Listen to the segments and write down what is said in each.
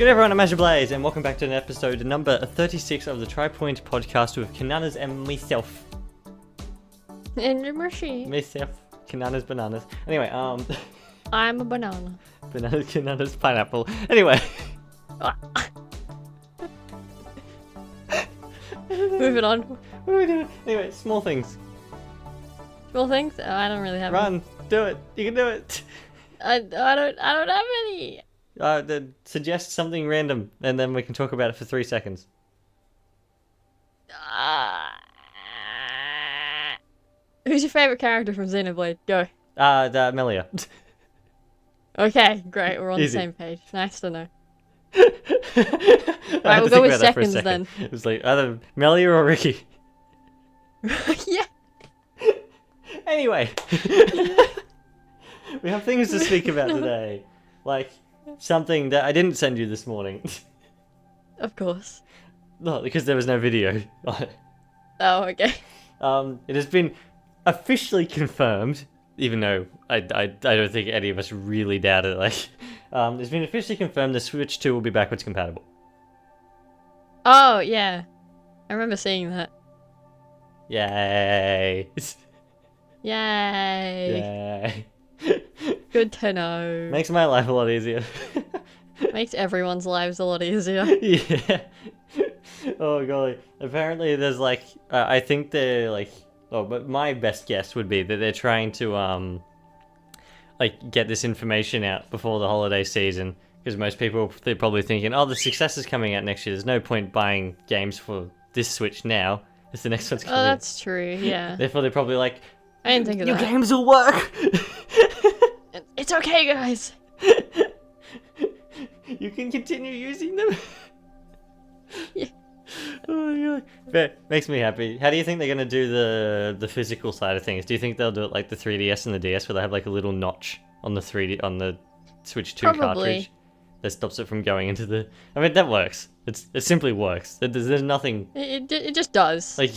Good everyone, I'm Blaze, and welcome back to an episode number 36 of the Tri-Point podcast with Kinunners and myself. And your machine. Myself, Kinunners, bananas. Anyway, I'm a banana. Bananas, Kinunners, pineapple. Anyway. Moving on. What are we doing? Anyway, small things. Small things? Oh, I don't really have any. Run, do it. You can do it. I don't have any. Then suggest something random, and then we can talk about it for 3 seconds. Who's your favorite character from Xenoblade? Go. Melia. Okay, great. We're on Easy. the same page. Nice to know. Right, we'll go with seconds then. It was like either Melia or Ricky. Yeah. Anyway. We have things to speak about today. Like something that I didn't send you this morning. Of course. No, because there was no video on it. Oh, okay. It has been officially confirmed, even though I don't think any of us really doubt it. Like, it's been officially confirmed the Switch 2 will be backwards compatible. Oh, yeah. I remember seeing that. Yay! Yay. Yay! Good to know. Makes my life a lot easier. Makes everyone's lives a lot easier. Yeah. Oh golly. Apparently, there's like, I think they're like. Oh, but my best guess would be that they're trying to like get this information out before the holiday season, because most people they're probably thinking, oh, the Successor's coming out next year. There's no point buying games for this Switch now. It's the next one's coming. Oh, that's true. Yeah. Therefore, they're probably like, I didn't think of your that. games will work. It's okay, guys. You can continue using them. Yeah. Oh my god. But makes me happy. How do you think they're gonna do the physical side of things? Do you think they'll do it like the 3DS and the DS, where they have like a little notch on the Switch 2 Probably. cartridge that stops it from going into the? I mean, that works. It simply works. There's nothing It just does. like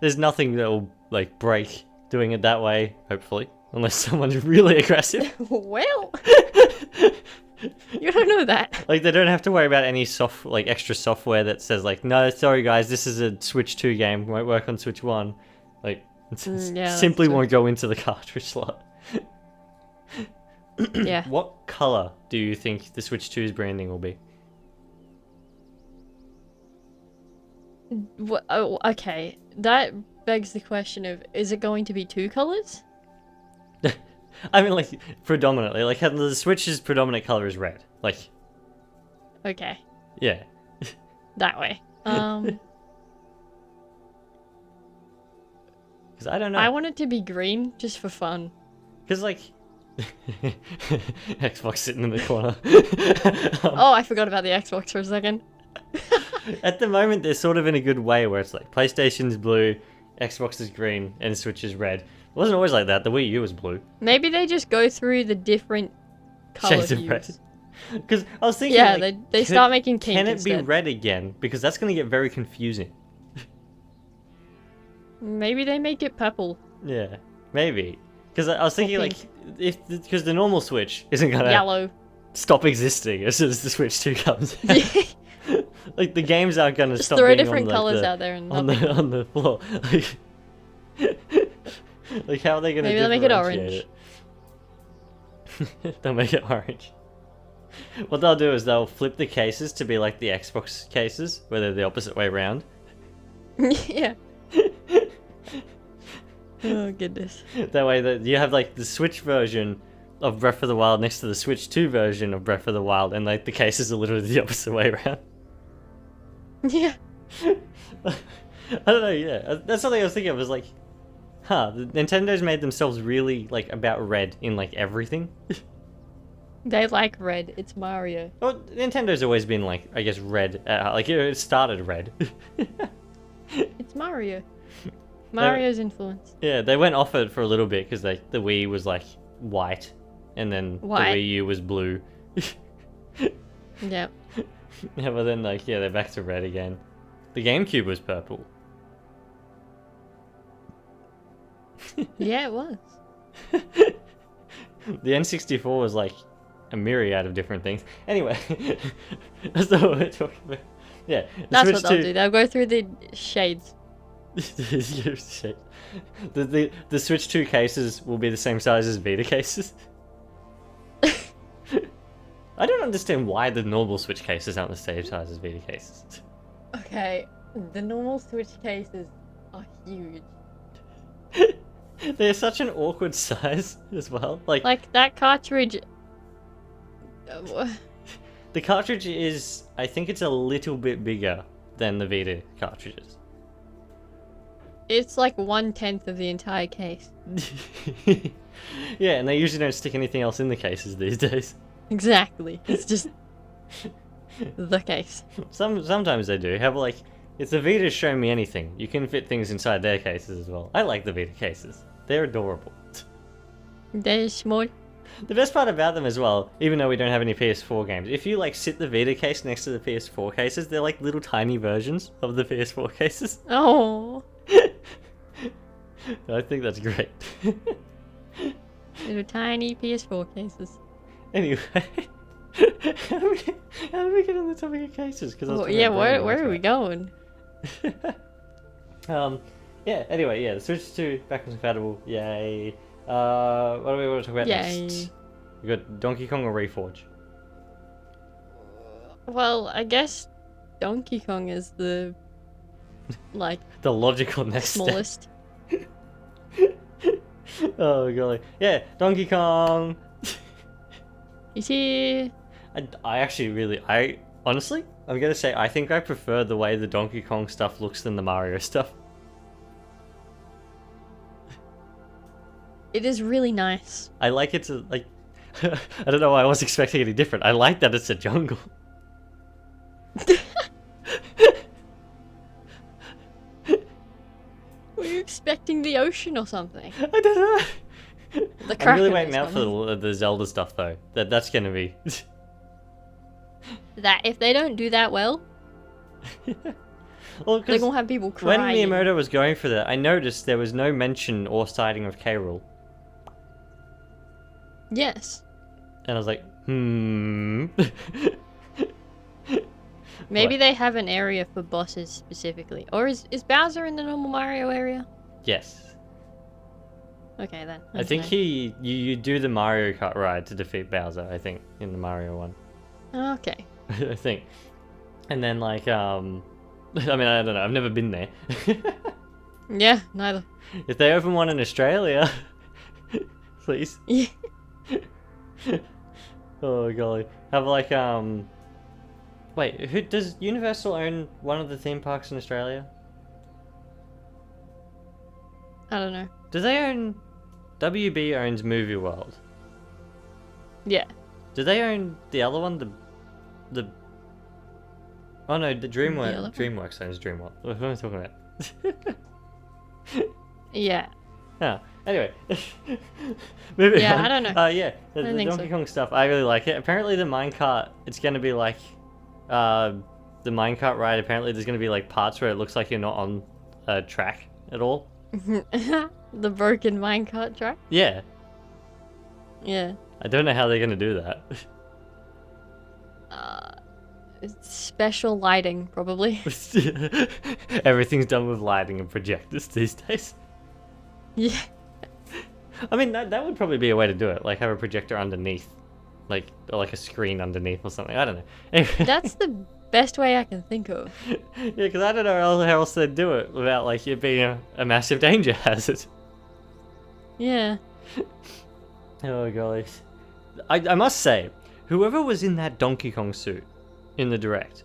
there's nothing that will like break doing it that way. Hopefully, unless someone's really aggressive. Well, you don't know that. Like, they don't have to worry about any extra software that says like, no, sorry guys, this is a Switch 2 game, won't work on Switch 1. Like, Yeah, simply that's true. won't go into the cartridge slot. Yeah. What color do you think the Switch 2's branding will be? Oh, okay. That begs the question of, is it going to be 2 colors? I mean, like, predominantly. Like, the Switch's predominant color is red. Like, Okay. yeah. That way. Because I don't know. I want it to be green, just for fun. Because, like... Xbox sitting in the corner. Oh, I forgot about the Xbox for a second. At the moment, they're sort of in a good way where it's like PlayStation's blue, Xbox is green, and Switch is red. It wasn't always like that. The Wii U was blue. Maybe they just go through the different color Shades of red. hues. Because I was thinking, Yeah, like, they start making pink can it instead. be red again? Because that's going to get very confusing. Maybe they make it purple. Yeah, maybe. Because I was thinking, like, pink. because the normal Switch isn't going to Yellow. stop existing as soon as the Switch 2 comes out. Like, the games aren't going to Just stop throw being different on, colors the, out there and on nothing. the on the floor. Like, how are they going to Maybe they'll make it differentiate it? They'll make it orange. What they'll do is they'll flip the cases to be like the Xbox cases, where they're the opposite way around. Yeah. Oh, goodness. That way that you have like the Switch version of Breath of the Wild next to the Switch 2 version of Breath of the Wild, and like the cases are literally the opposite way around. Yeah. I don't know, yeah. That's something I was thinking of, was like, Nintendo's made themselves really like about red in like everything. They like red. It's Mario. Well, Nintendo's always been like, I guess, red. Like it started red. It's Mario. Mario's influence. Yeah, they went off it for a little bit because the Wii was like white, and then White. the Wii U was blue. Yeah. Yeah, but then like they're back to red again. The GameCube was purple. Yeah, it was. The N64 was like a myriad of different things. Anyway, that's not what we're talking about. Yeah, That's Switch what they'll 2 do. They'll go through the shades. Shit. The Switch 2 cases will be the same size as Vita cases. I don't understand why the normal Switch cases aren't the same size as Vita cases. Okay, the normal Switch cases are huge. They're such an awkward size as well. Like that cartridge. The cartridge is, I think it's a little bit bigger than the Vita cartridges. It's like 1/10 of the entire case. Yeah, and they usually don't stick anything else in the cases these days. Exactly. It's just the case. Sometimes they do. Have like, if the Vita's show me anything, you can fit things inside their cases as well. I like the Vita cases. They're adorable. They're small. The best part about them as well, even though we don't have any PS4 games, if you like sit the Vita case next to the PS4 cases, they're like little tiny versions of the PS4 cases. Oh. I think that's great. Little tiny PS4 cases. Anyway, how did we get on the topic of cases? Oh, yeah, where are we going? Yeah, anyway, yeah, the Switch 2 backwards compatible, yay. What do we want to talk about Yay. next? We got Donkey Kong or Reforj? Well, I guess Donkey Kong is the, like, The logical next smallest. step. Oh, golly. Yeah, Donkey Kong! He's here. I honestly, I'm gonna say, I think I prefer the way the Donkey Kong stuff looks than the Mario stuff. It is really nice. I like it to, like, I don't know why I was expecting any different. I like that it's a jungle. Were you expecting the ocean or something? I don't know. The I'm really Kraken waiting is out for coming. the Zelda stuff though. That's gonna be. That if they don't do that well, Well, they're gonna have people crying. when Miyamoto was going for that, I noticed there was no mention or citing of K. Rool, Yes. and I was like, Maybe What? they have an area for bosses specifically. Or is Bowser in the normal Mario area? Yes. Okay then. I think you do the Mario Kart ride to defeat Bowser. I think in the Mario one. Okay. I think, and then like I mean I don't know. I've never been there. Yeah, neither. If they open one in Australia, please. Yeah. Oh golly. Have like wait, who does Universal own one of the theme parks in Australia? I don't know. Do they own WB owns Movie World? Yeah. Do they own the other one? The Oh no, the other one? DreamWorks owns Dreamworld. What am I talking about? Yeah. Yeah. Anyway, moving Yeah, on. I don't know. Yeah, the think Donkey so. Kong stuff. I really like it. Apparently, the minecart. It's gonna be like, the minecart ride. Apparently, there's gonna be like parts where it looks like you're not on a track at all. The broken minecart track? Yeah, Yeah. I don't know how they're gonna do that. It's special lighting, probably. Everything's done with lighting and projectors these days. Yeah. I mean, that would probably be a way to do it. Like have a projector underneath, or like a screen underneath or something. I don't know. Anyway. That's the best way I can think of. Yeah, because I don't know how else they'd do it without like it being a massive danger hazard. Yeah. Oh golly. I must say, whoever was in that Donkey Kong suit in the direct,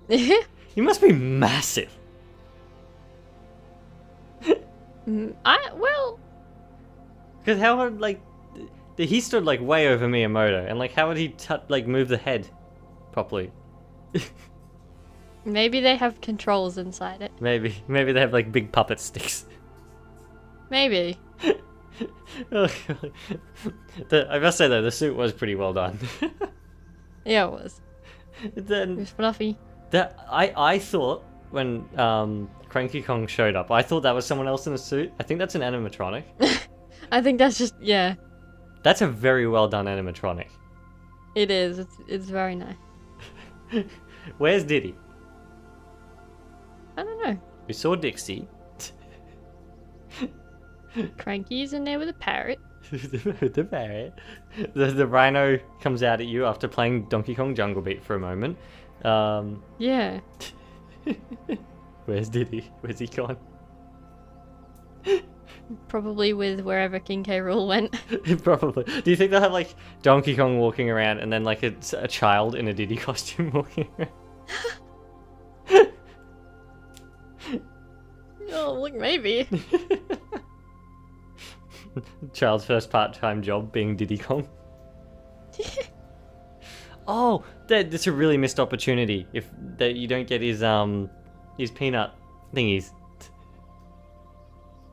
he must be massive. Well, Because how would he stood like way over Miyamoto, and like how would he move the head properly? maybe they have controls inside it. Maybe they have like big puppet sticks. Maybe. Oh, golly. I must say though, the suit was pretty well done. Yeah, it was. It Then was fluffy. I thought when Cranky Kong showed up, I thought that was someone else in a suit. I think that's an animatronic. I think that's just, yeah. That's a very well done animatronic. It is. It's very nice. Where's Diddy? I don't know. We saw Dixie. Cranky's in there with a parrot. The parrot. The rhino comes out at you after playing Donkey Kong Jungle Beat for a moment. Yeah. Where's Diddy? Where's he gone? Probably with wherever King K. Rool went. Probably. Do you think they'll have like Donkey Kong walking around and then like a child in a Diddy costume walking around? Oh, look, maybe. Child's first part-time job being Diddy Kong. Oh, that's a really missed opportunity if that you don't get his peanut thingies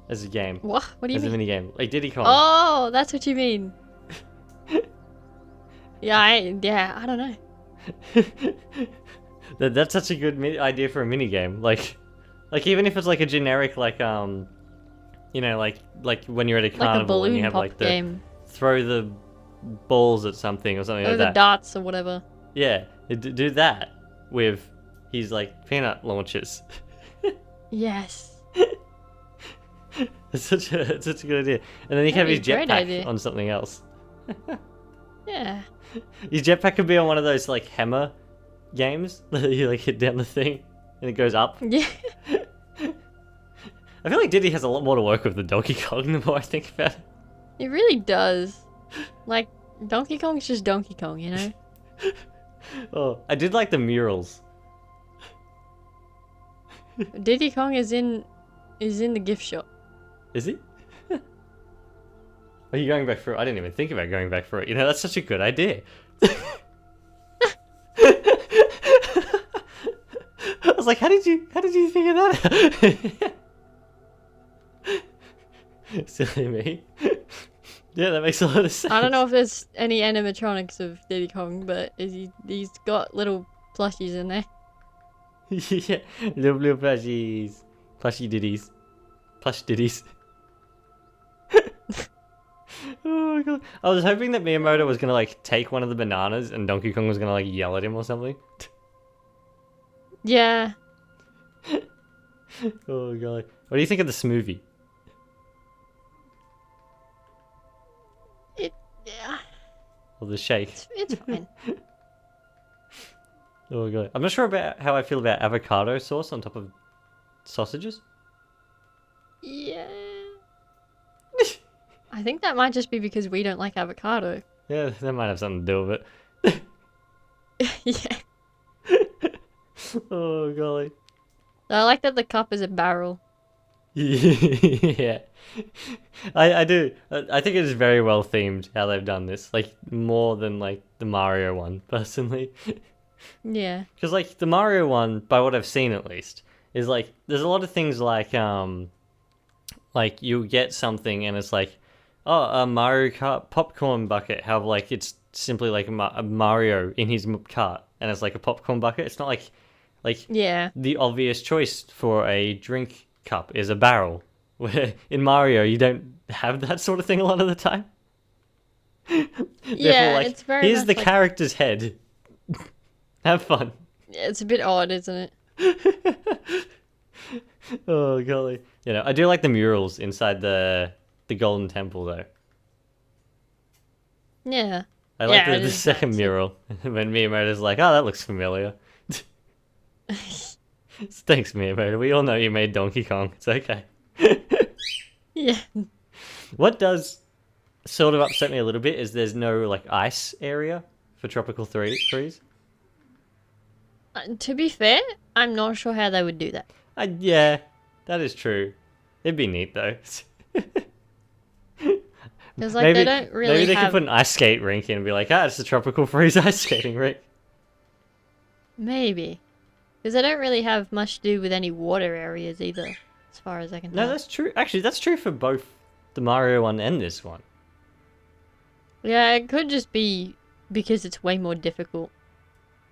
as a game. What? What do you As a mean? mini game, like Diddy Kong. Oh, that's what you mean. Yeah, I don't know. That's such a good idea for a mini game. Like even if it's like a generic like you know like when you're at a Like a carnival and you balloon have pop like the game. throw the balls at something or something Or like the that. darts or whatever. Yeah, do that with his like peanut launchers. Yes. It's such a good idea. And then he can have his That'd be a great jetpack idea. on something else. Yeah. His jetpack could be on one of those like hammer games that you like hit down the thing and it goes up. Yeah. I feel like Diddy has a lot more to work with than Donkey Kong the more I think about it. It really does. Like, Donkey Kong's just Donkey Kong, you know? Oh, I did like the murals. Diddy Kong is in the gift shop. Is he? Are you going back for it? I didn't even think about going back for it. You know, that's such a good idea. I was like, how did you figure that out? Silly me. Yeah, that makes a lot of sense. I don't know if there's any animatronics of Diddy Kong, but he's got little plushies in there. Yeah, little plushies. Plushy Diddies. Plush Diddies. Oh my god. I was hoping that Miyamoto was gonna like take one of the bananas and Donkey Kong was gonna like yell at him or something. Yeah. Oh god. What do you think of the smoothie? Yeah. Or the shake? It's fine. Oh god. I'm not sure about how I feel about avocado sauce on top of sausages. Yeah. I think that might just be because we don't like avocado. Yeah, that might have something to do with it. Yeah. Oh golly. I like that the cup is a barrel. Yeah. I do. I think it is very well themed how they've done this. Like more than like the Mario one, personally. Yeah. Because like the Mario one, by what I've seen at least, is like there's a lot of things like you get something and it's like, oh, a Mario Kart popcorn bucket. How like it's simply like a Mario in his cart, and it's like a popcorn bucket. It's not like Yeah. the obvious choice for a drink cup is a barrel. Where in Mario you don't have that sort of thing a lot of the time. Yeah, like, it's very here's much the like- character's head. Have fun. It's a bit odd, isn't it? Oh golly. You know, I do like the murals inside the Golden Temple though. Yeah. I like Yeah, it the is second nice, too. mural when Miyamoto's like, oh, that looks familiar. Thanks, Miyamoto. We all know you made Donkey Kong. It's okay. Yeah. What does sort of upset me a little bit is there's no like ice area for tropical trees. To be fair, I'm not sure how they would do that. Yeah, that is true. It'd be neat though. Because like they don't really maybe they have. could put an ice skate rink in and be like, it's a tropical freeze ice skating rink. Maybe. Because they don't really have much to do with any water areas either, as far as I can No, tell. that's true. Actually, that's true for both the Mario one and this one. Yeah, it could just be because it's way more difficult.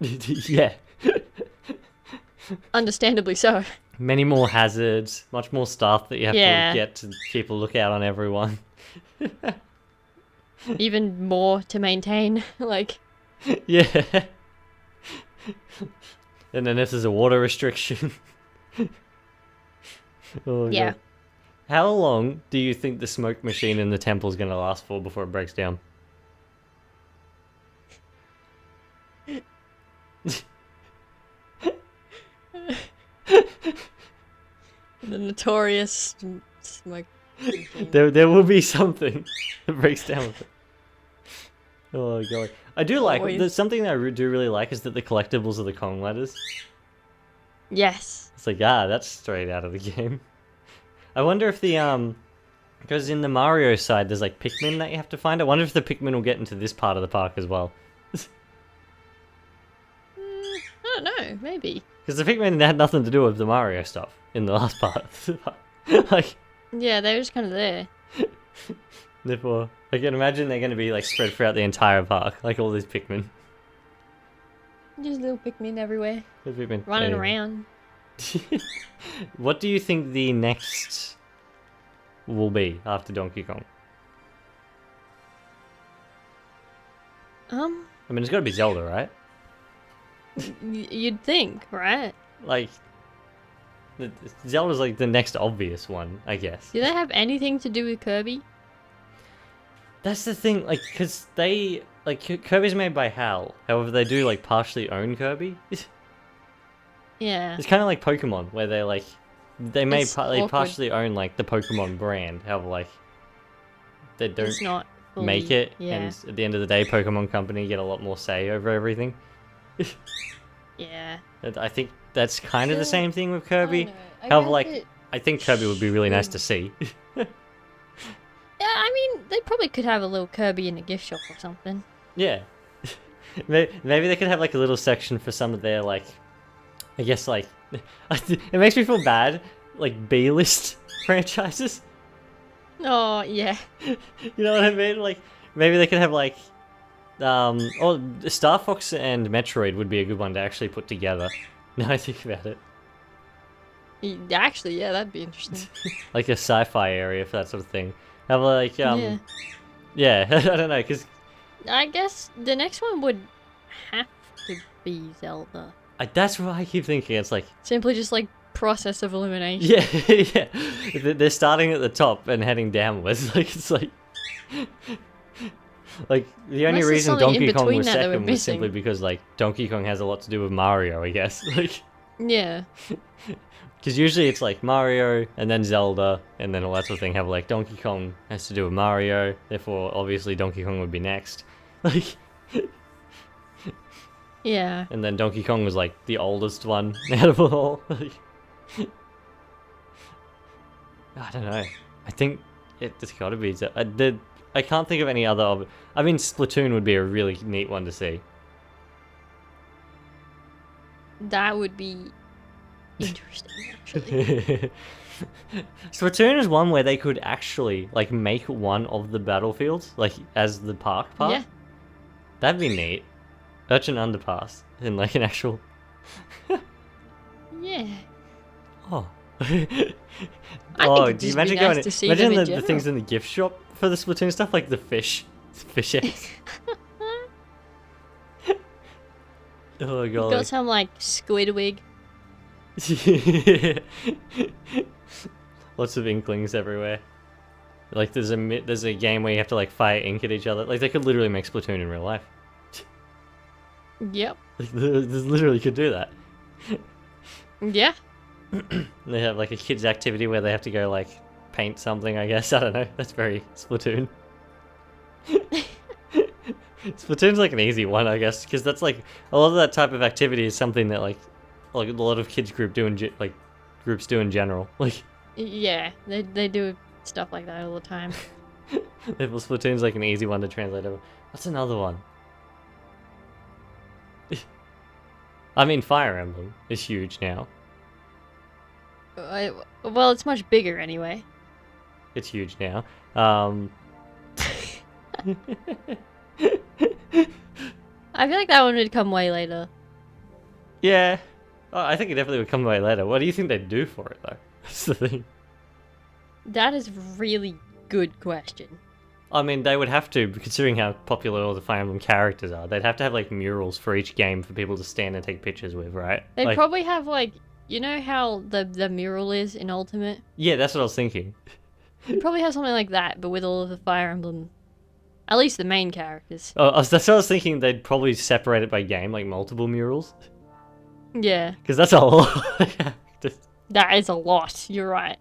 Yeah. Understandably so. Many more hazards, much more stuff that you have Yeah. to get to keep a lookout on everyone. Even more to maintain. Like, Yeah. And then if there's a water restriction. Oh, Yeah. God. How long do you think the smoke machine in the temple is going to last for before it breaks down? The notorious smoke machine. There will be something that breaks down with it. Oh, God. I do like, Always. something that I do really like is that the collectibles are the Kong letters. Yes. It's like, that's straight out of the game. I wonder if the, because in the Mario side there's like Pikmin that you have to find. I wonder if the Pikmin will get into this part of the park as well. I don't know. Maybe. Because the Pikmin had nothing to do with the Mario stuff in the last part. Like, Yeah, they were just kind of there. therefore, I can imagine they're going to be like spread throughout the entire park, like all these Pikmin. Just little Pikmin everywhere, The Pikmin. running Yeah. around. What do you think the next will be after Donkey Kong? I mean, it's got to be Zelda, right? You'd think, right? Like, Zelda's like the next obvious one, I guess. Do they have anything to do with Kirby? That's the thing, like, because they, like, Kirby's made by HAL. However, they do, like, partially own Kirby. Yeah. It's kind of like Pokemon, where they, like, they may It's they awkward. partially own, like, the Pokemon brand. However, like, they don't It's not fully, make it, Yeah. and at the end of the day, Pokemon Company get a lot more say over everything. Yeah. And I think that's kind of the Still, same thing with Kirby. I However, guess like, it- I think Kirby would be really nice to should- see. Yeah, I mean, they probably could have a little Kirby in a gift shop or something. Yeah. Maybe they could have like a little section for some of their like, I guess like, it makes me feel bad, like B-list franchises. Oh, yeah. You know what I mean? Like maybe they could have like, or Star Fox and Metroid would be a good one to actually put together. Now I think about it, Actually, yeah, that'd be interesting. like a sci-fi area for that sort of thing. Have like Yeah. yeah, I don't know, cause I guess the next one would have to be Zelda. that's what I keep thinking. It's like. Simply just like process of elimination. Yeah, yeah. They're starting at the top and heading downwards. Like it's like the only Unless there's reason something in Donkey Kong between was that they were second was simply missing. because like Donkey Kong has a lot to do with Mario, I guess. Like Yeah. because usually it's like Mario and then Zelda and then all that sort of thing. Have like Donkey Kong has to do with Mario, therefore obviously Donkey Kong would be next. Like Yeah. and then Donkey Kong was like the oldest one out of all. Like, I don't know. I think it's got to be. I can't think of any other. I mean, Splatoon would be a really neat one to see. That would be interesting, actually. Splatoon is one where they could actually like make one of the battlefields like as the park part. Yeah. That'd be neat. Urchin Underpass in like an actual. Yeah. Oh. think Oh, it'd do you just be imagine nice going? to see Imagine them in the things general. in the gift shop for the Splatoon stuff, like the fish eggs. Oh You've god. got some like Squidwig. Lots of inklings everywhere. Like there's a game where you have to like fire ink at each other. Like they could literally make Splatoon in real life. Yep. Like they literally could do that. Yeah. They have like a kids activity where they have to go like paint something, I guess. I don't know. That's very Splatoon. Splatoon's like an easy one, I guess, because that's like a lot of that type of activity is something that like a lot of kids groups do in general. Like Yeah. They do stuff like that all the time. therefore Splatoon's like an easy one to translate over. What's another one? I mean, Fire Emblem is huge now. Well, it's much bigger anyway. It's huge now. I feel like that one would come way later. Yeah. Oh, I think it definitely would come way later. What do you think they'd do for it, though? That's the thing. That is a really good question. I mean, they would have to, considering how popular all the Fire Emblem characters are. They'd have to have like murals for each game for people to stand and take pictures with, right? They'd Like, probably have like, you know how the mural is in Ultimate? yeah, that's what I was thinking. They'd probably have something like that, but with all of the Fire Emblem, at least the main characters. That's what I was thinking. They'd probably separate it by game, like multiple murals, Yeah, because that's a lot of characters. that is a lot. You're right.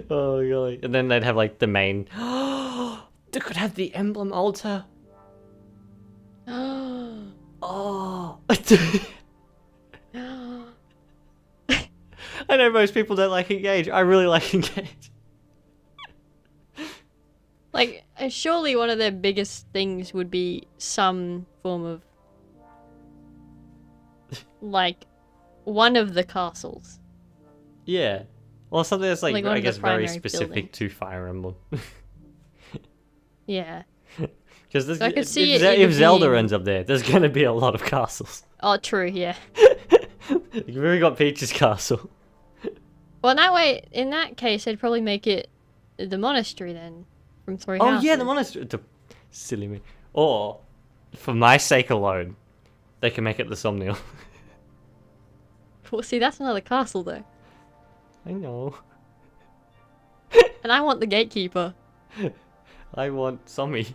Oh god! And then they'd have like the main. They could have the emblem altar. Oh. I know most people don't like Engage. I really like Engage. Like, surely one of their biggest things would be some form of, like, one of the castles. Yeah. Well, something that's like Like one I of the guess very primary specific buildings. to Fire Emblem. Yeah. Because I could see if, it if either Zelda being- ends up there, there's gonna be a lot of castles. Oh, true, yeah. You've already got Peach's castle. Well, in that case, they'd probably make it the monastery then, from Three Oh Houses. yeah, the monastery. Silly me. Or, for my sake alone, they can make it the Somniel. Well, see, that's another castle, though. I know. And I want the gatekeeper. I want Sommi.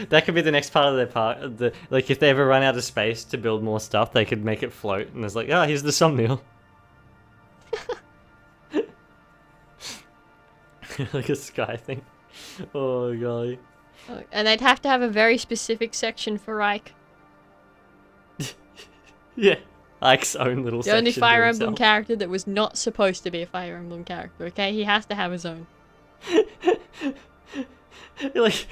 That could be the next part of their park. Like, if they ever run out of space to build more stuff, they could make it float, and it's like, oh, here's the Somniel. Like a sky thing. Oh, golly. And they'd have to have a very specific section for Ike. Yeah. Ike's own little The section. only to Fire Emblem himself. character that was not supposed to be a Fire Emblem character, okay? He has to have his own. Like,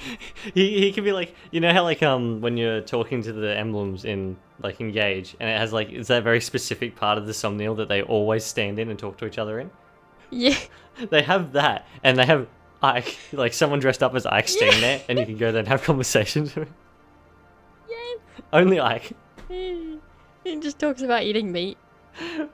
he could be like, you know how like when you're talking to the emblems in like Engage, and it has like, it's that very specific part of the Somniel that they always stand in and talk to each other in. Yeah. They have that, and they have Ike, like someone dressed up as Ike standing there, and you can go there and have conversations with him. Yeah. Only Ike. He just talks about eating meat.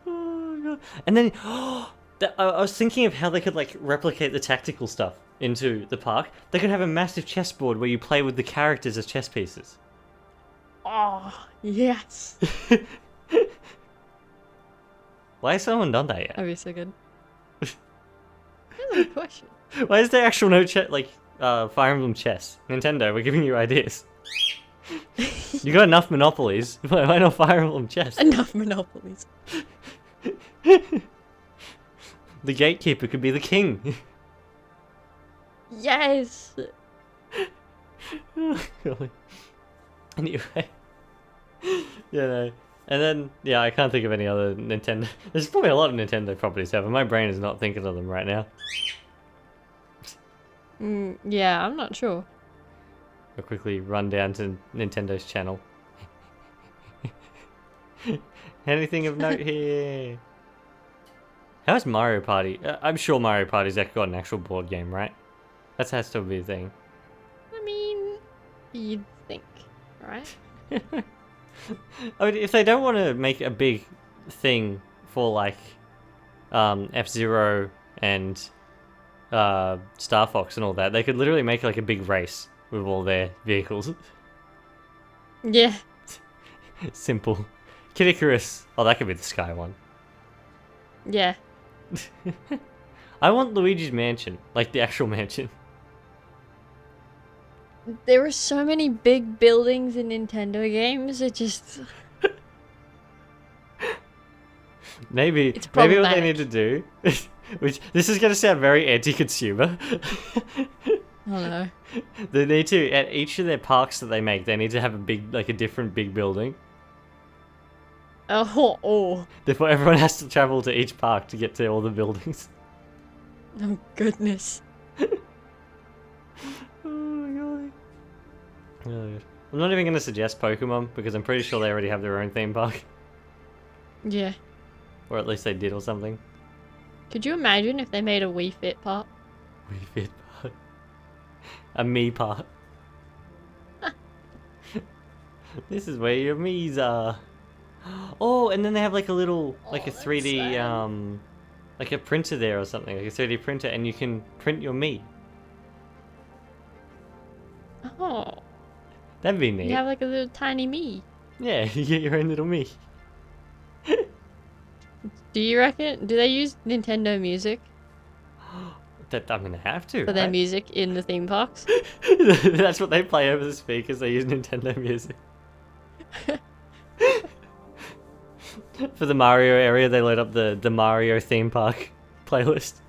Oh, God. And then, I was thinking of how they could like replicate the tactical stuff into the park. They could have a massive chessboard where you play with the characters as chess pieces. Oh, yes. Why has someone done that yet? That'd be so good. That's a good question. Why is there actual no Fire Emblem chess? Nintendo, we're giving you ideas. You got enough monopolies. Why not Fire Emblem chess? Enough monopolies. The gatekeeper could be the king. Yes. Anyway. Yeah, no. And then, yeah, I can't think of any other Nintendo. There's probably a lot of Nintendo properties out, but my brain is not thinking of them right now. Yeah, I'm not sure. I'll quickly run down to Nintendo's channel. Anything of note here? How's Mario Party? I'm sure Mario Party's got an actual board game, right? That has to be a thing. I mean, you'd think, right? I mean, if they don't want to make a big thing for like F-Zero and Star Fox and all that, they could literally make like a big race with all their vehicles. Yeah. Simple. Kid Icarus. Oh, that could be the Sky one. Yeah. I want Luigi's Mansion, like the actual mansion. There are so many big buildings in Nintendo games, it just... Maybe It's what they problematic. need to do, which this is going to sound very anti-consumer. I don't know. They need to, at each of their parks that they make, they need to have a big, like a different big building. Oh. Therefore, everyone has to travel to each park to get to all the buildings. Oh, goodness. Oh my god. Oh, God. I'm not even going to suggest Pokemon because I'm pretty sure they already have their own theme park. Yeah. Or at least they did or something. Could you imagine if they made a Wii Fit part? Wii Fit park. A me park. This is where your Miis are. Oh, and then they have like a little, like a that's 3D, sad. like a printer there or something, like a 3D printer, and you can print your Mii. Oh, That'd be you neat. have like a little tiny me. Yeah, you get your own little Mii. Do you reckon? Do they use Nintendo music I mean, they have to, for their right? music in the theme parks? That's what they play over the speakers. They use Nintendo music. For the Mario area, they load up the Mario theme park playlist.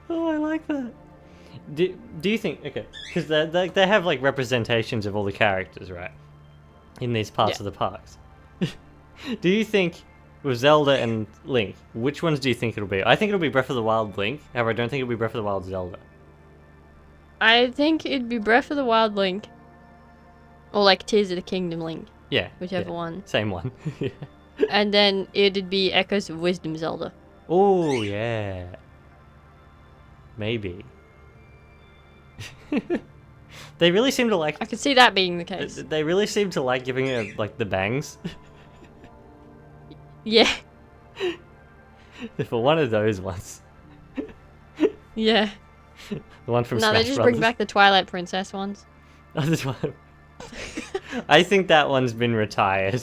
Oh, I like that. Do you think, okay, because they have like representations of all the characters, right? In these parts Yeah. of the parks. Do you think with Zelda and Link, which ones do you think it'll be? I think it'll be Breath of the Wild Link. However, I don't think it'll be Breath of the Wild Zelda. I think it'd be Breath of the Wild Link, or like Tears of the Kingdom Link, Yeah. whichever yeah, one, Same one. Yeah. and then it'd be Echoes of Wisdom Zelda. Oh, yeah. Maybe. They really seem to like. I could see that being the case. They really seem to like giving it like the bangs. Yeah, For one of those ones, yeah. the one from No, Smash they just Brothers. bring back the Twilight Princess ones. Oh, this one. I think that one's been retired.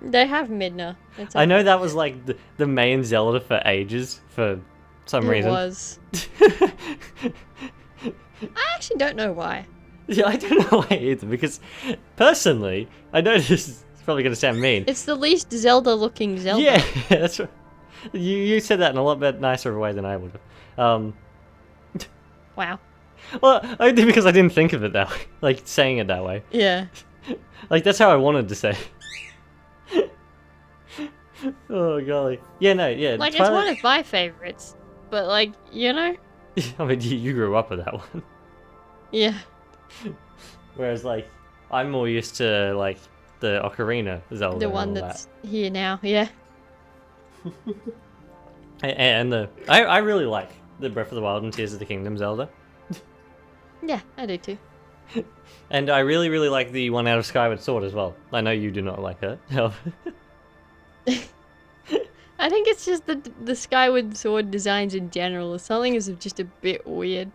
They have Midna. It's I know okay. that was like the main Zelda for ages for some It reason. was. I actually don't know why. Yeah, I don't know why either, because personally, I know this is probably going to sound mean. It's the least Zelda-looking Zelda. Yeah, that's right. You said that in a lot bit nicer of a way than I would have. Wow. Well, only because I didn't think of it that way, like saying it that way. Yeah. Like that's how I wanted to say. Oh golly. Yeah, no, yeah. Like, it's Twilight... one of my favorites. But, like, you know? I mean, you grew up with that one. Yeah. Whereas, like, I'm more used to like the Ocarina Zelda. The and one all that's here now, yeah. and I really like the Breath of the Wild and Tears of the Kingdom Zelda. Yeah, I do too. And I really, really like the one out of Skyward Sword as well. I know you do not like her. I think it's just the Skyward Sword designs in general. Something is just a bit weird.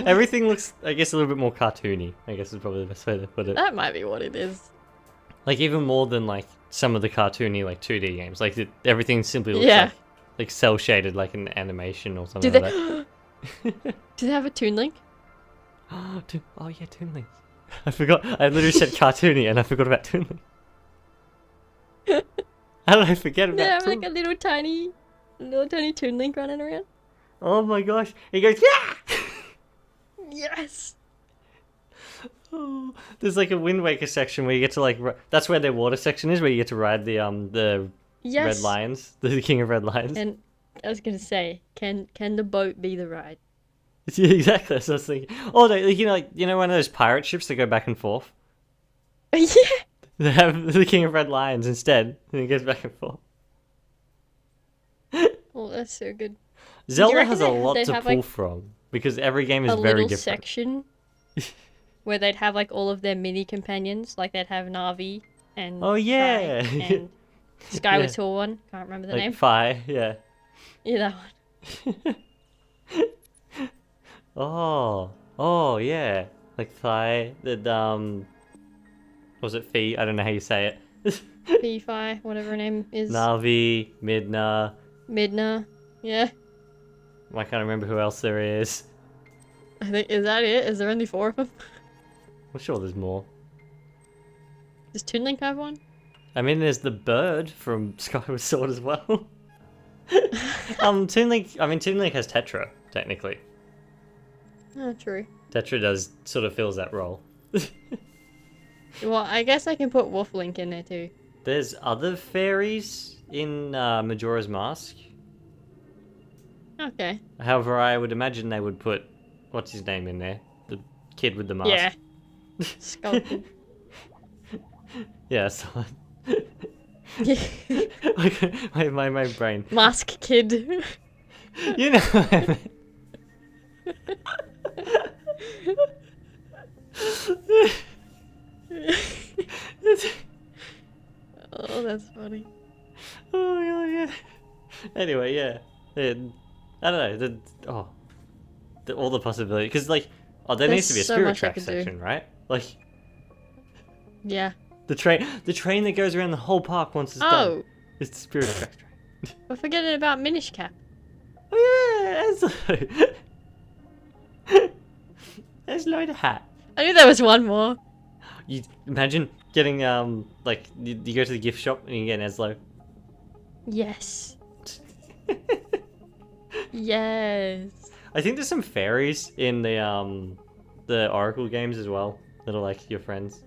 Everything looks, I guess, a little bit more cartoony. I guess is probably the best way to put it. That might be what it is. Like even more than like some of the cartoony like 2D games. Like everything simply looks Yeah. like cell shaded, like an animation or Do something they? like that. Do they have a Toon Link? Oh yeah, Toon Link. I forgot. I literally said cartoony, and I forgot about Toon Link. How did I forget about They have Toon like a little tiny Toon Link running around. Oh my gosh! He goes, yeah! Yes. Oh, there's like a Wind Waker section where you get to like. That's where their water section is, where you get to ride the Yes. Red Lions, the King of Red Lions. And I was gonna say, can the boat be the ride? Yeah, exactly. So I was thinking. Oh, you know, one of those pirate ships that go back and forth. Yeah. They have the King of Red Lions instead, and it goes back and forth. Oh, that's so good. Zelda reckon has a lot they'd to have, pull like, from because every game is A very little different. section where they'd have like all of their mini companions, like they'd have Navi and Oh, yeah. Fi and Skyward Yeah. Sword one. Can't remember the Like name. Fi, yeah. Yeah, that one. Oh, yeah. Like Fi, was it Fi? I don't know how you say it. Fi, whatever her name is. Navi, Midna. Midna. Yeah. I can't remember who else there is. I think, is that it? Is there only 4 of them? I'm sure there's more. Does Toon Link have one? I mean, there's the bird from Skyward Sword as well. Toon Link has Tetra, technically. Oh, true. Tetra does sort of fills that role. Well, I guess I can put Wolf Link in there too. There's other fairies in Majora's Mask. Okay. However, I would imagine they would put what's his name in there, the kid with the mask. Yeah. Skeleton. Yeah, so my brain. Mask Kid. You know what I mean. Oh, that's funny. Oh my god, yeah. Anyway, yeah. I don't know. All the possibilities, because like, there needs to be a There's so spirit much I track could do. section, right? Like Yeah. the train that goes around the whole park once it's done. Oh, It's the spirit track. we're forgetting about Minish Cap. Oh yeah, there's load of hat. I knew there was one more. You imagine getting like you go to the gift shop and you get an Eslo. Yes. Yes. I think there's some fairies in the Oracle games as well that are like your friends.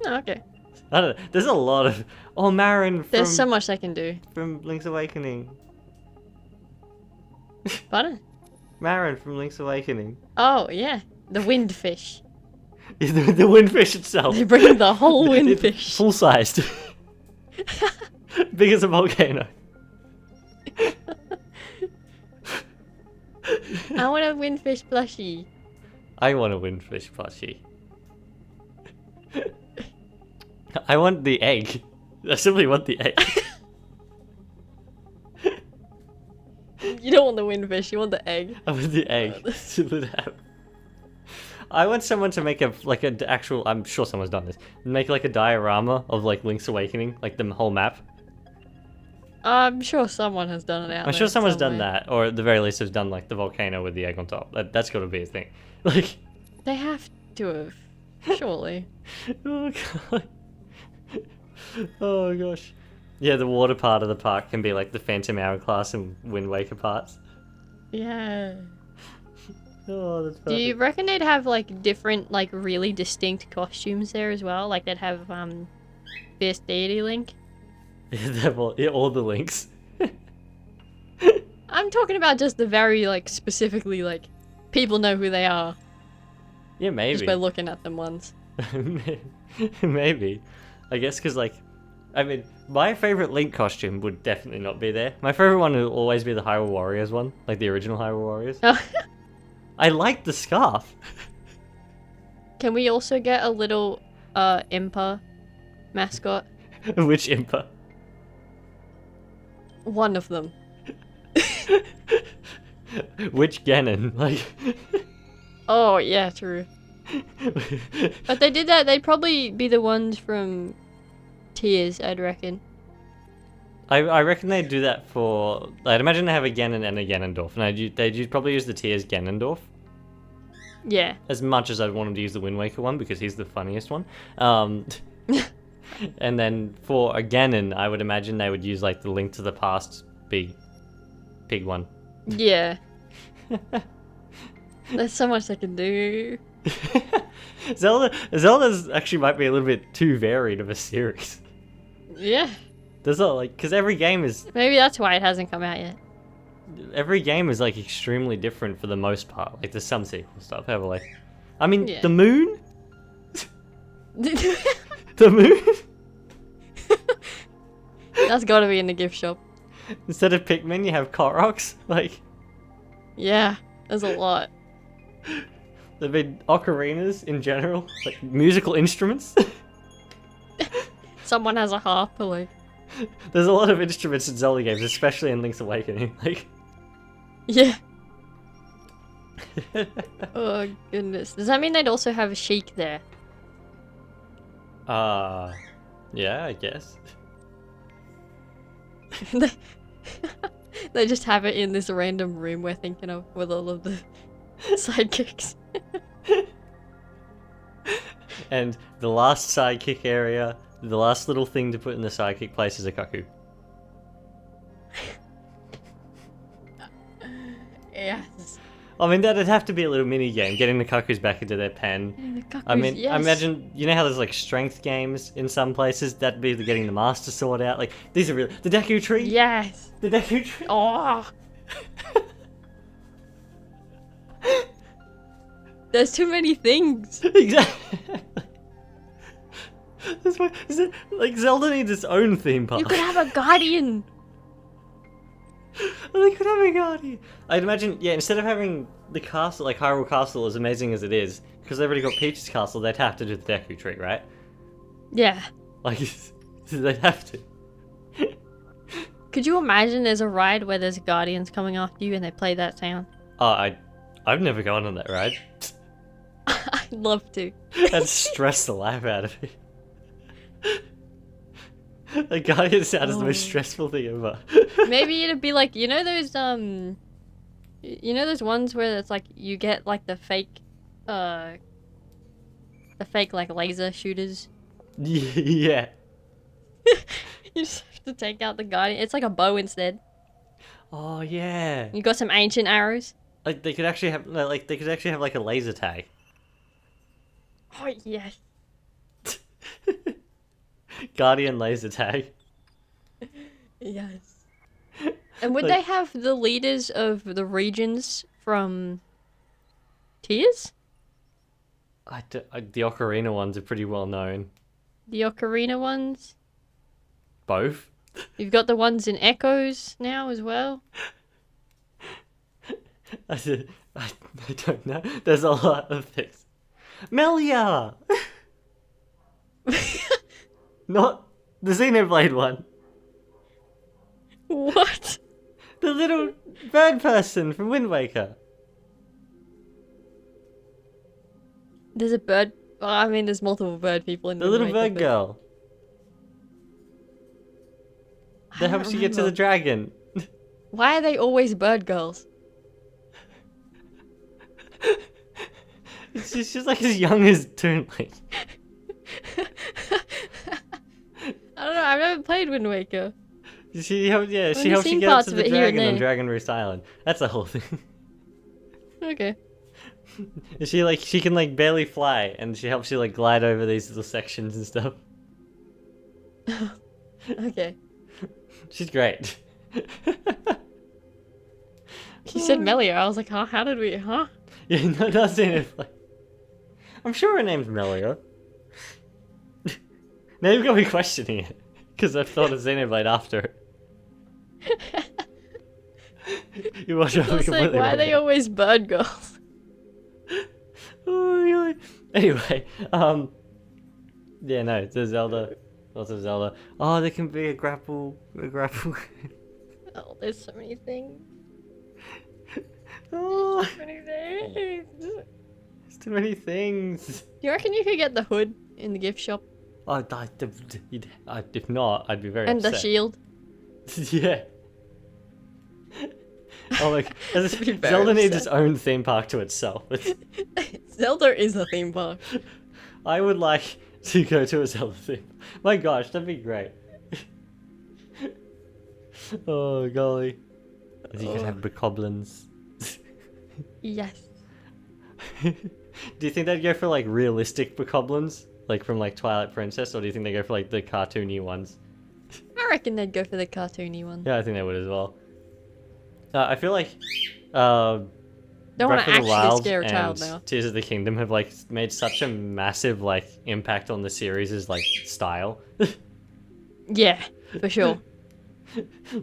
Oh, okay. I don't know. There's a lot of Marin There's so much I can do. from Link's Awakening. Pardon? Marin from Link's Awakening. Oh, yeah. The windfish. the windfish itself. They bring the whole windfish. Full sized. Big as a volcano. I want a windfish plushie. I want a windfish plushie. I want the egg. I simply want the egg. You don't want the windfish, you want the egg. I want the egg. Simply to have. I want someone to make an actual. I'm sure someone's done this. Make like a diorama of like Link's Awakening, like the whole map. I'm sure someone has done it out I'm there sure someone's done somewhere. that, or at the very least has done like the volcano with the egg on top. That's got to be a thing. Like, They have to have. Surely. oh god. Oh gosh. Yeah, the water part of the park can be like the Phantom Hourglass and Wind Waker parts. Yeah. Oh, that's Do you perfect. reckon they'd have like different, like really distinct costumes there as well? Like they'd have Fierce Deity Link? Yeah, all the links. I'm talking about just the very like specifically like people know who they are Yeah, maybe. just by looking at them once. Maybe. I guess because, like, I mean, my favorite Link costume would definitely not be there. My favorite one would always be the Hyrule Warriors one, like the original Hyrule Warriors. I like the scarf. Can we also get a little Impa mascot? Which Impa? One of them. Which Ganon? Like. Oh yeah, true. If they did that, they'd probably be the ones from Tears, I'd reckon. I reckon they'd do that for. I'd imagine they have a Ganon and a Ganondorf, and they'd probably use the Tears Ganondorf. Yeah. As much as I'd want them to use the Wind Waker one because he's the funniest one. And then for a Ganon, I would imagine they would use like the Link to the Past big pig one. Yeah. There's so much I can do. Zelda's actually might be a little bit too varied of a series. Yeah. There's not like because every game is Maybe that's why it hasn't come out yet. like extremely different for the most part. Like there's some sequel stuff, however, like I mean Yeah. the moon, the moon. That's gotta be in the gift shop. Instead of Pikmin, you have Koroks. Like Yeah, there's a lot. there've been ocarinas in general, like musical instruments. Someone has a harp, or like, There's a lot of instruments in Zelda games, especially in Link's Awakening. Like, yeah. Oh goodness. Does that mean they'd also have a Sheik there? yeah, I guess. They just have it in this random room we're thinking of with all of the sidekicks. And the last sidekick area, the last little thing to put in the sidekick place is a cuckoo. Yes. I mean, that'd have to be a little mini game, getting the cuckoos back into their pen. And the cuckoos, I mean, yes. I imagine, you know how there's like strength games in some places? That'd be getting the Master Sword out. Like, these are real. The Deku Tree? Yes. The Deku Tree? Oh. There's too many things. Exactly. That's why, like, Zelda needs its own theme park. You could have a guardian. Well, they could have a guardian. I'd imagine, yeah, instead of having the castle, like Hyrule Castle, as amazing as it is, because they've already got Peach's Castle, they'd have to do the Deku Tree, right? Yeah. Like, they'd have to. Could you imagine there's a ride where there's guardians coming after you and they play that sound? Oh, I've never gone on that ride. I'd love to. That'd stress the life out of me. The guardian sound is the most stressful thing ever. Maybe it'd be like, you know those ones where it's like you get like the fake like laser shooters. Yeah. You just have to take out the guardian. It's like a bow instead. Oh yeah. You got some ancient arrows. Like they could actually have like a laser tag. Oh yes. Guardian laser tag. Yes. And would Like- they have the leaders of the regions from Tears? The Ocarina ones are pretty well known. The Ocarina ones? Both. You've got the ones in Echoes now as well. I don't know. There's a lot of things. Melia! Not the Xenoblade one. What? The little bird person from Wind Waker. There's a bird. Well, I mean, there's multiple bird people in The little Wind Waker, bird but girl. I That don't helps you get to the remember. dragon. Why are they always bird girls? She's like as young as Toonley. I don't know. I've never played Wind Waker. She helps you only get seen up parts to of the it here and dragon on there. Dragon Roost Island. That's the whole thing. Okay. She can like barely fly, and she helps you like glide over these little sections and stuff. Okay. She's great. You said Melia. I was like, huh? How did we? Huh? Yeah, no, not Xenoblade. I'm sure her name's Melia. Now you've got me questioning it, because I've thought of Xenoblade after it. You watch it I was like, why are they always bird girls? Oh, really? Anyway, yeah, no, the Zelda, lots of Zelda. Oh, there can be a grapple. Oh, there's so many things. Oh, So many things. there's too many things. Do you reckon you could get the hood in the gift shop Oh, if not, I'd be very and upset. the shield? Yeah. Oh, like I'd be very Zelda needs its upset. own theme park to itself. Zelda is a theme park. I would like to go to a Zelda theme. My gosh, that'd be great. Oh golly. You could have bokoblins. Yes. Do you think they'd go for like realistic bokoblins, like from like Twilight Princess, or do you think they go for like the cartoony ones? I reckon they'd go for the cartoony one. Yeah, I think they would as well. I feel like Don't want Breath to of the actually Wild scare a child and now. Tears of the Kingdom have like made such a massive like impact on the series' like style, Yeah, for sure.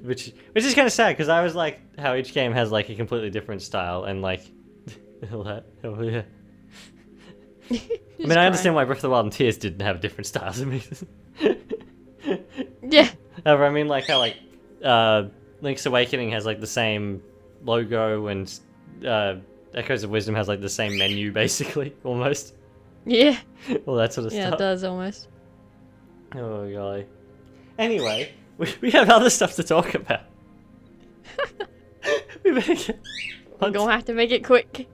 which is kind of sad because I was like how each game has like a completely different style and like all that. Oh yeah. I mean, I understand why Breath of the Wild and Tears didn't have different styles. I mean, Yeah. however, I mean like how like Link's Awakening has like the same logo and Echoes of Wisdom has like the same menu basically almost. Yeah. All that sort of Yeah, stuff. it does almost. Oh golly. Anyway, we have other stuff to talk about. We better get We're on gonna have to make it quick.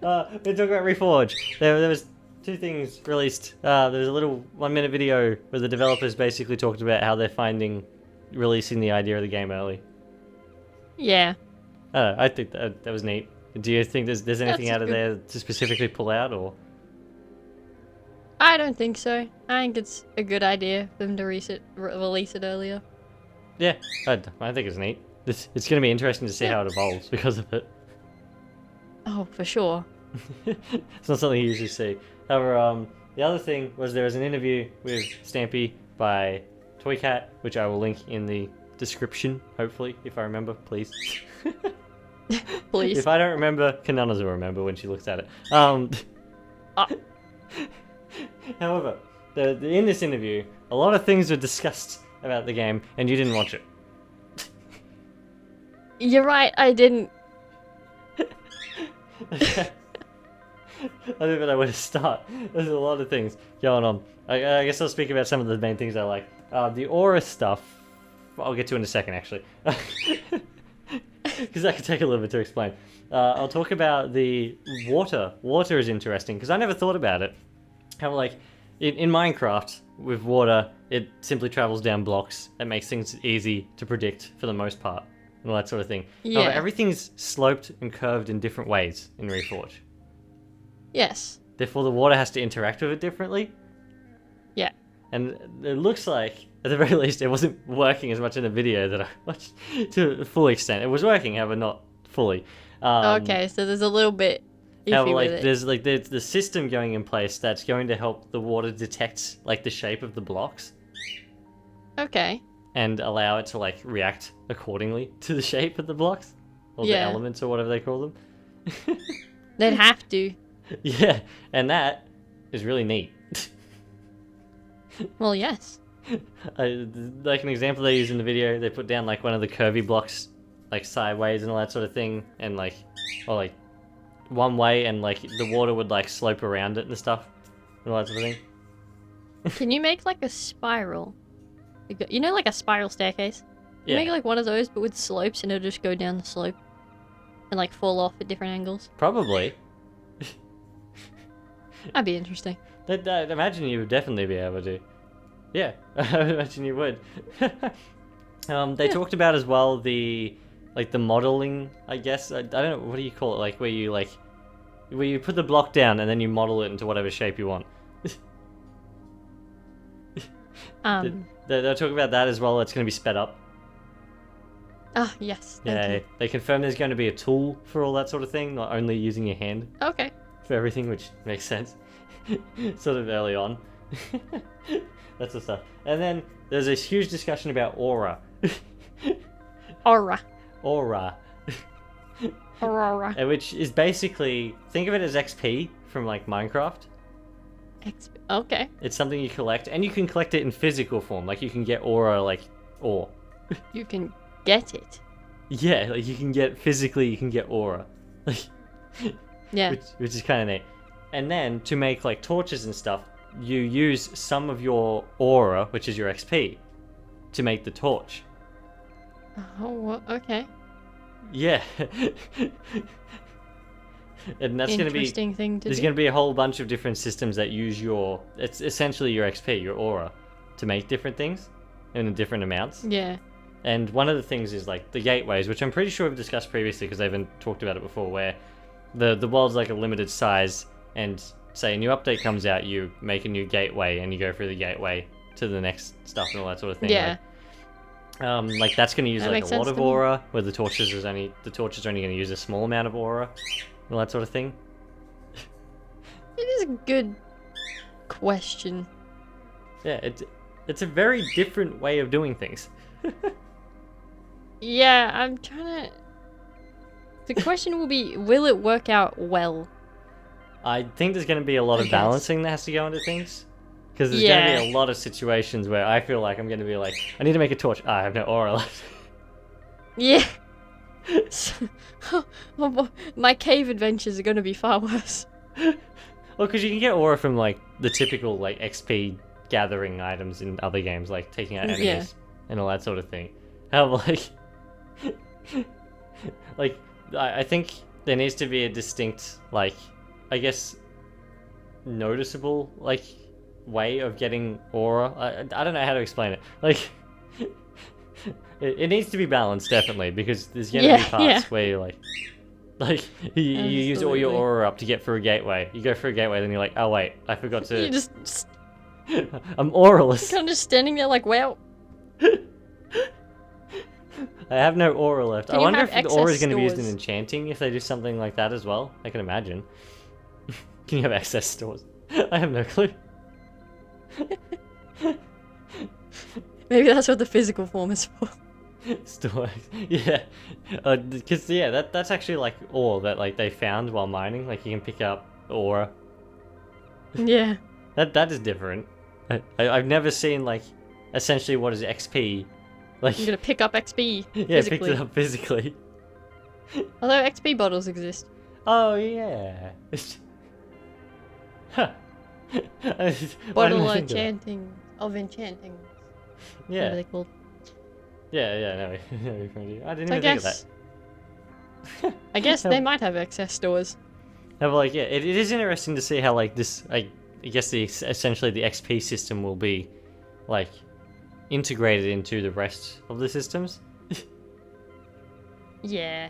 we're talking about Reforj. There was two things released. There was a little 1 minute video where the developers basically talked about how they're finding releasing the idea of the game early. Yeah. I think that was neat. Do you think there's anything That's out of good. there to specifically pull out, or? I don't think so. I think it's a good idea for them to release it earlier. Yeah, I think it's neat. It's going to be interesting to see how it evolves because of it. Oh, for sure. It's not something you usually see. However, the other thing was there was an interview with Stampy by Toycat, which I will link in the description, hopefully, if I remember, please. Please. If I don't remember, Kinunners will remember when she looks at it. However, in this interview, a lot of things were discussed about the game, and you didn't watch it. You're right, I didn't. Okay. I don't even know where to start. There's a lot of things going on. I guess I'll speak about some of the main things I like. The aura stuff, I'll get to in a second, actually. Because that could take a little bit to explain. I'll talk about the water. Water is interesting, because I never thought about it. How, like, in Minecraft, with water, it simply travels down blocks. It makes things easy to predict, for the most part, and all that sort of thing. Yeah. However, everything's sloped and curved in different ways in Reforj. Yes. Therefore, the water has to interact with it differently. Yeah. And it looks like, at the very least, it wasn't working as much in the video that I watched to a full extent. It was working, however, not fully. Okay, so there's a little bit iffy However, with like, it. there's the system going in place that's going to help the water detect, like, the shape of the blocks Okay. and allow it to, like, react accordingly to the shape of the blocks, or the Yeah. elements, or whatever they call them. They'd have to. Yeah, and that is really neat. Well, yes. Like an example they use in the video, they put down like one of the curvy blocks, like sideways and all that sort of thing, and like, or like one way, and like the water would like slope around it and stuff, and all that sort of thing. Can you make like a spiral? You know, like a spiral staircase? You Yeah, make like one of those, but with slopes, and it'll just go down the slope and like fall off at different angles. probably. That'd be interesting. I'd imagine you would definitely be able to. Yeah, I would imagine you would. They talked about as well the modeling, I guess. I don't know, what do you call it? Like where you put the block down and then you model it into whatever shape you want. They'll talk about that as well. It's going to be sped up. Ah, yes. Thank Yeah, you. they confirm there's going to be a tool for all that sort of thing, not only using your hand Okay. for everything, which makes sense. Sort of early on. That sort of stuff. And then there's this huge discussion about aura. Aura. Aura. Aurora. Which is basically, think of it as XP from like Minecraft. Okay. It's something you collect, and you can collect it in physical form. Like you can get aura, like ore. You can get it. Yeah, like you can get physically, you can get aura. Like, Yeah. which is kind of neat. And then to make like torches and stuff, you use some of your aura, which is your XP, to make the torch. Oh, what? Okay. Yeah. And that's going to be, Interesting thing to there's do. going to be a whole bunch of different systems that use it's essentially your XP, your aura, to make different things in different amounts. Yeah. And one of the things is like the gateways, which I'm pretty sure we've discussed previously because I haven't talked about it before, where the world's like a limited size, and say a new update comes out, you make a new gateway and you go through the gateway to the next stuff and all that sort of thing. Yeah. Like that's going to use That like makes a lot sense of to me. aura, where the torches are only going to use a small amount of aura, and all that sort of thing. It is a good question. Yeah, it's a very different way of doing things. Yeah, I'm trying to... The question will be, will it work out well? I think there's going to be a lot I of guess. balancing that has to go into things. Because there's going to be a lot of situations where I feel like I'm going to be like, I need to make a torch. I have no aura left. Yeah. Oh boy, my cave adventures are going to be far worse. Well, because you can get aura from like the typical like XP gathering items in other games, like taking out enemies Yeah. and all that sort of thing. However, like I think there needs to be a distinct, like, I guess, noticeable like way of getting aura. I don't know how to explain it. Like, it needs to be balanced, definitely, because there's gonna be parts where you're like you use all your Absolutely. aura up to get through a gateway. You go through a gateway, then you're like, oh wait, I forgot to. You're just I'm auraless. kind of just standing there like, well, I have no aura left. Can I you wonder have if the aura is excess going to be used in stores? enchanting if they do something like that as well. I can imagine. Can you have excess stores? I have no clue. maybe that's what the physical form is for. Store, yeah, because that's actually like ore that like they found while mining. Like you can pick up ore. Yeah. That is different. I've never seen like essentially what is XP. Like I'm gonna pick up XP yeah, physically. picked it up physically. Although XP bottles exist. Oh yeah. Huh. Why Bottle didn't I of think of that? enchanting. Whatever Yeah, they're called. yeah. No, I didn't So even think of that. I guess they might have excess stores. No, but like, yeah, it is interesting to see how like this. I guess essentially the XP system will be like integrated into the rest of the systems Yeah.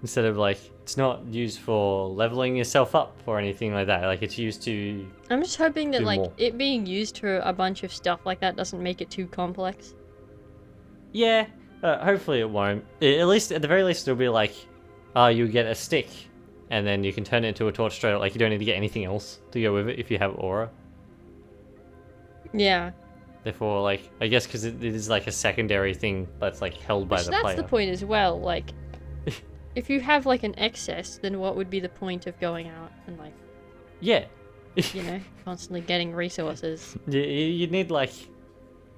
instead of like it's not used for leveling yourself up or anything like that. Like it's used to. I'm just hoping that Do like more. it being used for a bunch of stuff like that doesn't make it too complex. Yeah, hopefully it won't. At least at the very least it'll be like, you get a stick. And then you can turn it into a torch straight up. Like you don't need to get anything else to go with it if you have aura. Yeah. Therefore, like I guess because it is like a secondary thing that's like held by Which the that's player. the point as well. Like, if you have like an excess, then what would be the point of going out and like, Yeah. you know, constantly getting resources? You need like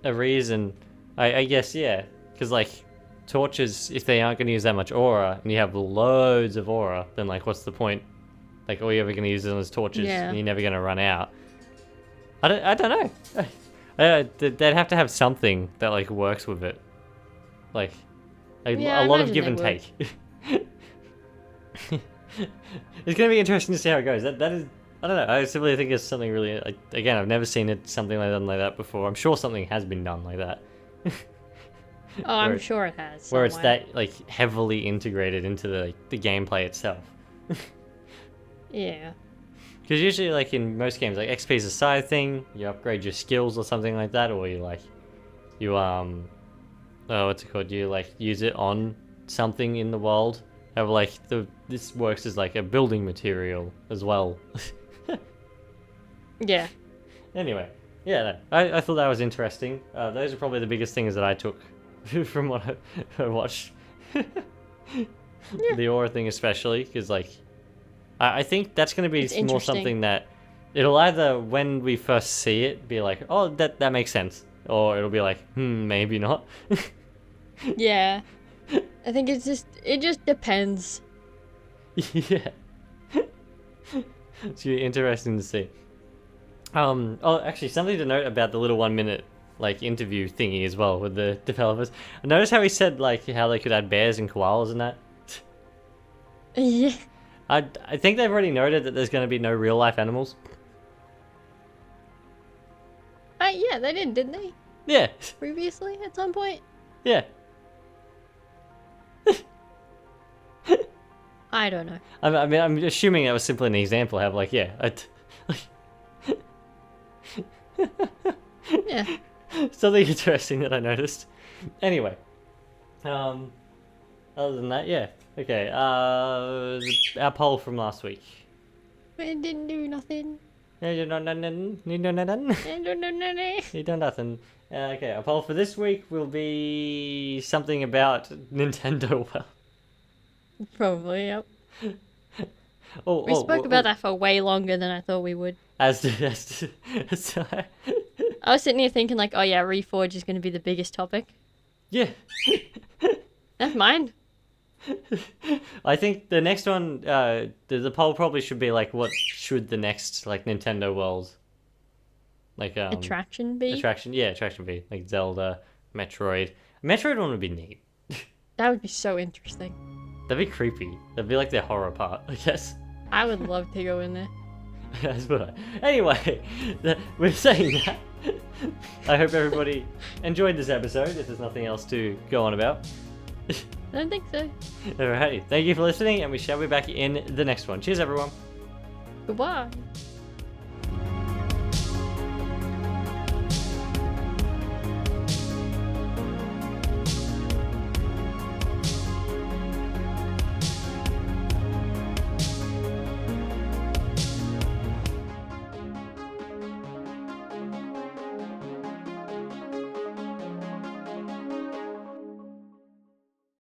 a reason. I guess yeah, because like torches, if they aren't going to use that much aura and you have loads of aura, then like what's the point? Like all you're ever going to use them as torches, Yeah. and you're never going to run out. I don't know. They'd have to have something that like works with it, like Yeah, a I lot of imagine give they and take. It's going to be interesting to see how it goes. That is, I don't know. I simply think it's something really. Again, I've never seen it something like that before. I'm sure something has been done like that. Oh, I'm Where- sure it has. Where it's somewhere. that like heavily integrated into the gameplay itself. Yeah. Because usually, like in most games, like XP is a side thing. You upgrade your skills or something like that, or you oh, what's it called? You like use it on something in the world. Have like this works as like a building material as well. Yeah. Anyway, yeah, no, I thought that was interesting. Those are probably the biggest things that I took from what I watched. The aura thing especially, because like I think that's going to be It's more interesting. something that it'll either when we first see it be like, oh, that makes sense, or it'll be like, maybe not. Yeah. I think it just depends. Yeah. It's really interesting to see. Oh, actually, something to note about the little 1 minute like interview thingy as well with the developers. Notice how he said like how they could add bears and koalas and that. Yeah. I think they've already noted that there's going to be no real life animals. Yeah, they didn't they? Yeah, Previously, at some point. yeah. I don't know. I mean, I'm assuming that was simply an example. Have like, yeah, Yeah. something interesting that I noticed. Anyway, other than that, yeah. Okay, our poll from last week. It didn't do nothing. You know nothing. You know nothing. It didn't do nothing. You know nothing. Okay, our poll for this week will be something about Nintendo World. Probably, yep. Oh, We spoke about that for way longer than I thought we would. as I was sitting here thinking like, oh yeah, Reforj is going to be the biggest topic. yeah. That's mine. I think the next one, the poll probably should be like, what should the next like Nintendo World, like Attraction be? attraction be like Zelda, Metroid. Metroid one would be neat. That would be so interesting. That'd be creepy. That'd be like their horror part, I guess. I would love to go in there. That's what Anyway, we're saying that. I hope everybody enjoyed this episode. If there's nothing else to go on about. I don't think so. Alrighty, thank you for listening, and we shall be back in the next one. Cheers, everyone. Goodbye.